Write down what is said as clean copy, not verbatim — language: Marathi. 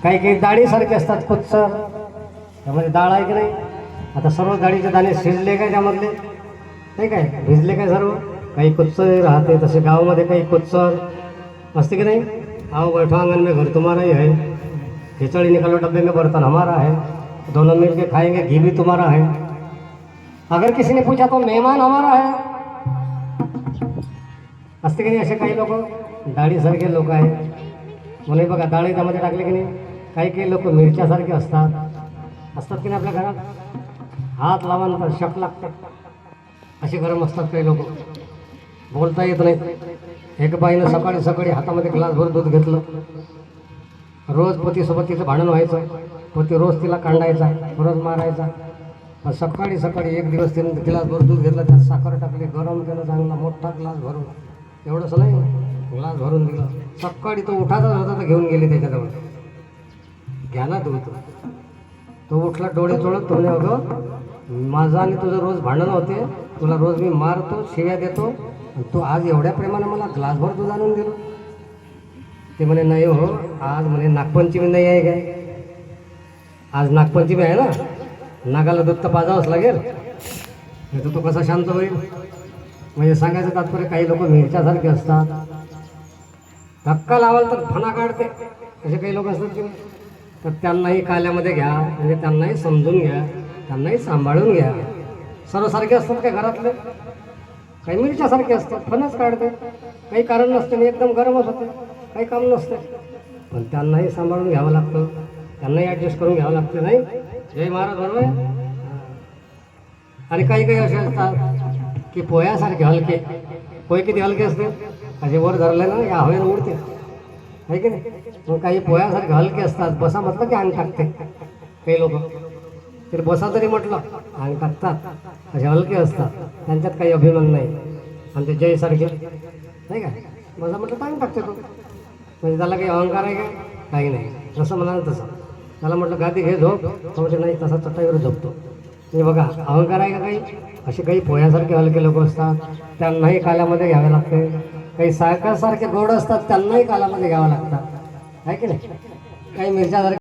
काही काही डाळीसारखे असतात कुच्चर, त्यामध्ये डाळ आहे की नाही. आता सर्व डाळीचे दाणे शिजले काय त्यामधले, नाही काय भिजले काय सर्व. काही कुच्चर राहते तसे गावामध्ये, काही कुच्चर असते की नहीं. आओ बैठो आंगन में घर तुम्हारा ही है, खिचड़ी निकालो डब्बे में बर्तन हमारा है, दोनों मिल के खाएंगे घी भी तुम्हारा है. अगर किसी ने पूछा तो मेहमान हमारा है. असते की नाही असे काही लोक, डाळीसारखे लोक आहेत. म्हणून बघा डाळी त्यामध्ये टाकले की नाही. काही काही लोक मिरच्यासारखे असतात की नाही. आपल्या घरात हात लावानंतर शक लागतात असे गरम असतात काही लोक, बोलता येत नाही. एक बाईनं सकाळी सकाळी हातामध्ये ग्लासभर दूध घेतलं. रोज पतीसोबत तिचं भांडण व्हायचं, पती रोज तिला कांडायचा, रोज मारायचा. पण सकाळी सकाळी एक दिवस तिने ग्लासभर दूध घेतलं, त्यात साखर टाकली, गरम केलं चांगला मोठा ग्लास भरून, एवढंच नाही ग्लास भरून दिलं. सकाळी तो उठायचा होता तर घेऊन गेली त्याच्याजवळ, घ्या ना दूध. तो उठला डोळे चोळत, तो म्हणे अगं माझं आणि तुझं रोज भांडण होते, तुला रोज मी मारतो, शिव्या देतो, आणि तू आज एवढ्या प्रेमानं मला ग्लासभर दूध आणून दिलं. ते म्हणे नाही हो, आज म्हणे नागपंचमी नाही आहे काय, आज नागपंचमी आहे ना, नागाला दूध तर पाजावंच लागेल, नाही तर तो कसा शांत होईल. म्हणजे सांगायचं तात्पर्य काही लोक मिरच्यासारखे असतात, धक्का लावाल तर फणा काढते असे काही लोक असतात की. तर त्यांनाही काल्यामध्ये घ्या, म्हणजे त्यांनाही समजून घ्या, त्यांनाही सांभाळून घ्या. सर्वसारखे असतात काय घरातले, काही मिरच्यासारखे असतात, फणच काढते, काही कारण नसते आणि एकदम गरमच होते, काही काम नसते. पण त्यांनाही सांभाळून घ्यावं लागतं, त्यांनाही ॲडजस्ट करून घ्यावं लागतं. नाही जय महाराज बरोबर आहे. आणि काही काही असे असतात की पोह्यासारखे हलके. पोहे किती हलके असते, असे वर धरले ना या हवेला उडते, आहे की नाही. मग काही पोह्यासारखे हलके असतात, बसा म्हटलं की अंग टाकते काही लोक. तरी बसा तरी म्हटलं अंग टाकतात, असे हलके असतात, त्यांच्यात काही अभिमान नाही. आणि ते जयसारखे नाही का, बसा म्हटलं तर अंग टाकते तो. म्हणजे त्याला काही अहंकार आहे काय, काही नाही. जसं म्हणाल तसं. त्याला म्हटलं गादी घे झोप, तर म्हणजे नाही तसा चटाईवर झोपतो. म्हणजे बघा अहंकार आहे का काही. असे काही पोह्यासारखे हलके लोक असतात, त्यांनाही काल्यामध्ये घ्यावे लागते. काही साखरसारखे गोड असतात, त्यांनाही कालामध्ये घ्यावं लागतात, आहे की नाही. काही मिरच्यासारखे